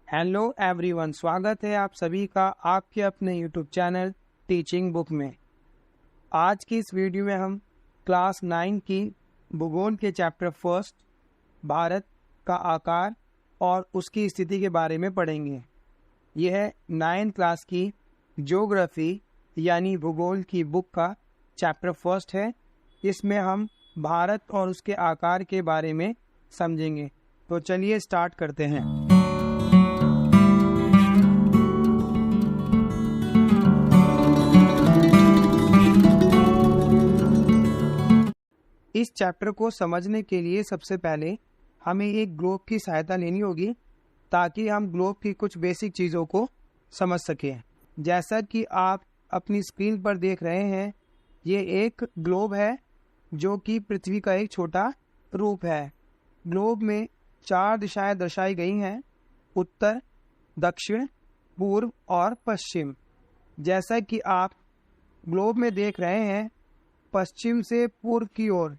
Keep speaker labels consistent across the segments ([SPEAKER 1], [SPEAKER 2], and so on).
[SPEAKER 1] Hello everyone, स्वागत है आप सभी का आपके अपने यूट्यूब चैनल टीचिंग बुक में। आज की इस वीडियो में हम क्लास 9 की भूगोल के चैप्टर फर्स्ट भारत का आकार और उसकी स्थिति के बारे में पढ़ेंगे। यह 9th क्लास की ज्योग्राफी यानी भूगोल की बुक का चैप्टर फर्स्ट है। इसमें हम भारत और उसके आकार के बारे में समझेंगे। तो चलिए स्टार्ट करते हैं। इस चैप्टर को समझने के लिए सबसे पहले हमें एक ग्लोब की सहायता लेनी होगी ताकि हम ग्लोब की कुछ बेसिक चीज़ों को समझ सकें। जैसा कि आप अपनी स्क्रीन पर देख रहे हैं, ये एक ग्लोब है जो कि पृथ्वी का एक छोटा रूप है। ग्लोब में 4 दिशाएं दर्शाई गई हैं: उत्तर, दक्षिण, पूर्व और पश्चिम। जैसा कि आप ग्लोब में देख रहे हैं, पश्चिम से पूर्व की ओर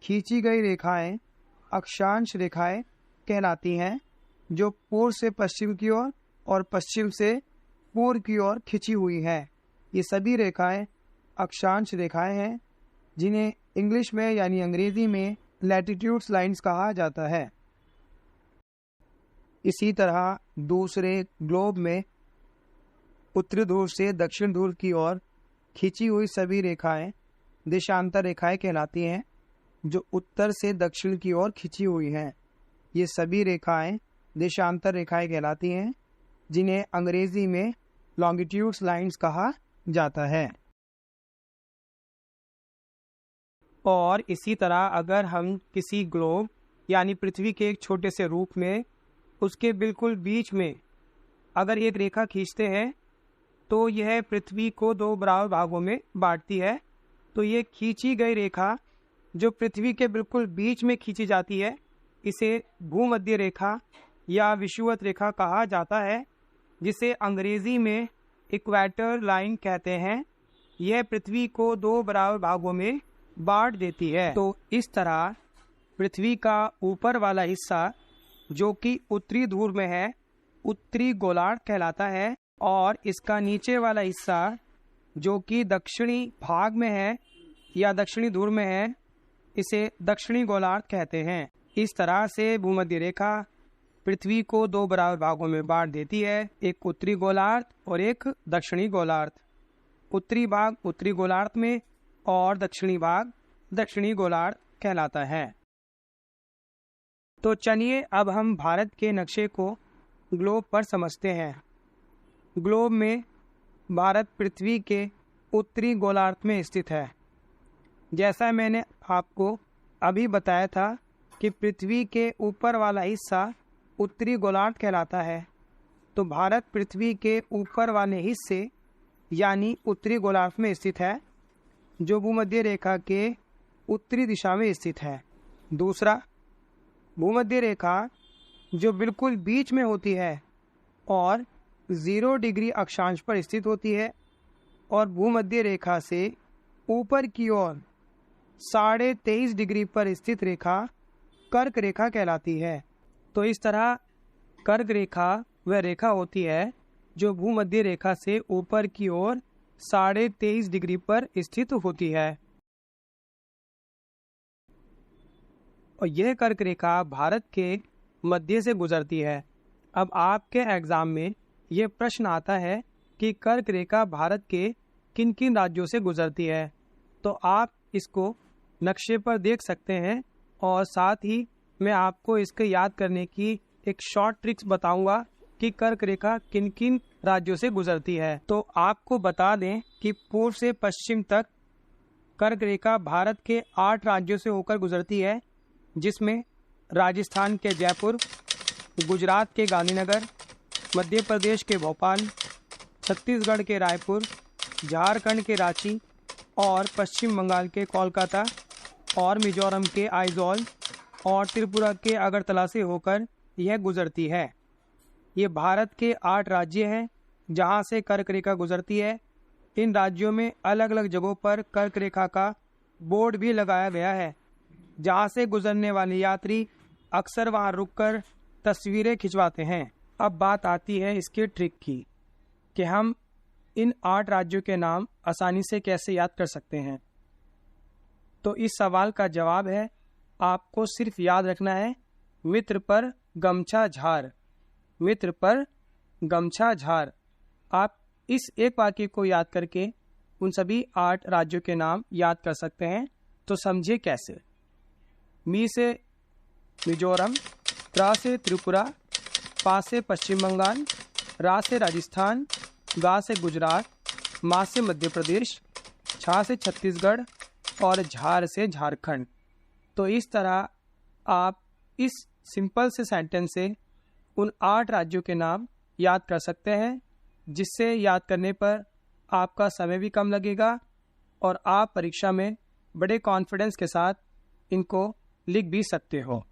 [SPEAKER 1] खींची गई रेखाएं अक्षांश रेखाएं कहलाती हैं, जो पूर्व से पश्चिम की ओर और पश्चिम से पूर्व की ओर खिंची हुई है। ये सभी रेखाएं अक्षांश रेखाएं हैं, जिन्हें इंग्लिश में यानी अंग्रेजी में लैटिट्यूड्स लाइंस कहा जाता है। इसी तरह दूसरे ग्लोब में उत्तरी ध्रुव से दक्षिण ध्रुव की ओर खींची हुई सभी रेखाएं देशांतर रेखाएं कहलाती हैं, जो उत्तर से दक्षिण की ओर खिंची हुई हैं। ये सभी रेखाएं देशांतर रेखाएं कहलाती हैं, जिन्हें अंग्रेजी में लॉन्गिट्यूड्स लाइंस कहा जाता है। और इसी तरह अगर हम किसी ग्लोब यानी पृथ्वी के एक छोटे से रूप में उसके बिल्कुल बीच में अगर एक रेखा खींचते हैं तो यह पृथ्वी को 2 बराबर भागों में बांटती है। तो ये खींची गई रेखा जो पृथ्वी के बिल्कुल बीच में खींची जाती है, इसे भूमध्य रेखा या विषुवत रेखा कहा जाता है, जिसे अंग्रेजी में इक्वेटर लाइन कहते हैं। यह पृथ्वी को 2 बराबर भागों में बांट देती है। तो इस तरह पृथ्वी का ऊपर वाला हिस्सा जो कि उत्तरी ध्रुव में है, उत्तरी गोलार्ध कहलाता है, और इसका नीचे वाला हिस्सा जो कि दक्षिणी भाग में है या दक्षिणी ध्रुव में है, इसे दक्षिणी गोलार्ध कहते हैं। इस तरह से भूमध्य रेखा पृथ्वी को 2 बराबर भागों में बांट देती है, एक उत्तरी गोलार्ध और एक दक्षिणी गोलार्ध। उत्तरी भाग उत्तरी गोलार्ध में और दक्षिणी भाग दक्षिणी गोलार्ध कहलाता है। तो चलिए अब हम भारत के नक्शे को ग्लोब पर समझते हैं। ग्लोब में भारत पृथ्वी के उत्तरी गोलार्ध में स्थित है। जैसा मैंने आपको अभी बताया था कि पृथ्वी के ऊपर वाला हिस्सा उत्तरी गोलार्ध कहलाता है, तो भारत पृथ्वी के ऊपर वाले हिस्से यानी उत्तरी गोलार्ध में स्थित है, जो भूमध्य रेखा के उत्तरी दिशा में स्थित है। दूसरा, भूमध्य रेखा जो बिल्कुल बीच में होती है और 0 डिग्री अक्षांश पर स्थित होती है, और भूमध्य रेखा से ऊपर की ओर 23.5 डिग्री पर स्थित रेखा कर्क रेखा कहलाती है। तो इस तरह कर्क रेखा वह रेखा होती है जो भूमध्य रेखा से ऊपर की ओर 23.5 डिग्री पर स्थित होती है, और यह कर्क रेखा भारत के मध्य से गुजरती है। अब आपके एग्जाम में यह प्रश्न आता है कि कर्क रेखा भारत के किन किन राज्यों से गुजरती है। तो आप इसको नक्शे पर देख सकते हैं, और साथ ही मैं आपको इसके याद करने की एक शॉर्ट ट्रिक्स बताऊंगा कि कर्क रेखा किन किन राज्यों से गुजरती है। तो आपको बता दें कि पूर्व से पश्चिम तक कर्क रेखा भारत के 8 राज्यों से होकर गुजरती है, जिसमें राजस्थान के जयपुर, गुजरात के गांधीनगर, मध्य प्रदेश के भोपाल, छत्तीसगढ़ के रायपुर, झारखंड के रांची और पश्चिम बंगाल के कोलकाता और मिजोरम के आइजॉल और त्रिपुरा के अगरतला से होकर यह गुजरती है। ये भारत के 8 राज्य हैं जहां से कर्क रेखा गुजरती है। इन राज्यों में अलग अलग जगहों पर कर्क रेखा का बोर्ड भी लगाया गया है, जहां से गुजरने वाले यात्री अक्सर वहां रुककर तस्वीरें खिंचवाते हैं। अब बात आती है इसके ट्रिक की कि हम इन 8 राज्यों के नाम आसानी से कैसे याद कर सकते हैं। तो इस सवाल का जवाब है, आपको सिर्फ याद रखना है मित्र पर गमछा झार, मित्र पर गमछा झार। आप इस एक वाक्य को याद करके उन सभी 8 राज्यों के नाम याद कर सकते हैं। तो समझिए कैसे। मी से मिजोरम, त्रा से त्रिपुरा, पा से पश्चिम बंगाल, रा से राजस्थान, गा से गुजरात, मा से मध्य प्रदेश, छा से छत्तीसगढ़ और झार से झारखंड। तो इस तरह आप इस सिंपल से सेंटेंस से उन 8 राज्यों के नाम याद कर सकते हैं, जिससे याद करने पर आपका समय भी कम लगेगा और आप परीक्षा में बड़े कॉन्फिडेंस के साथ इनको लिख भी सकते हो।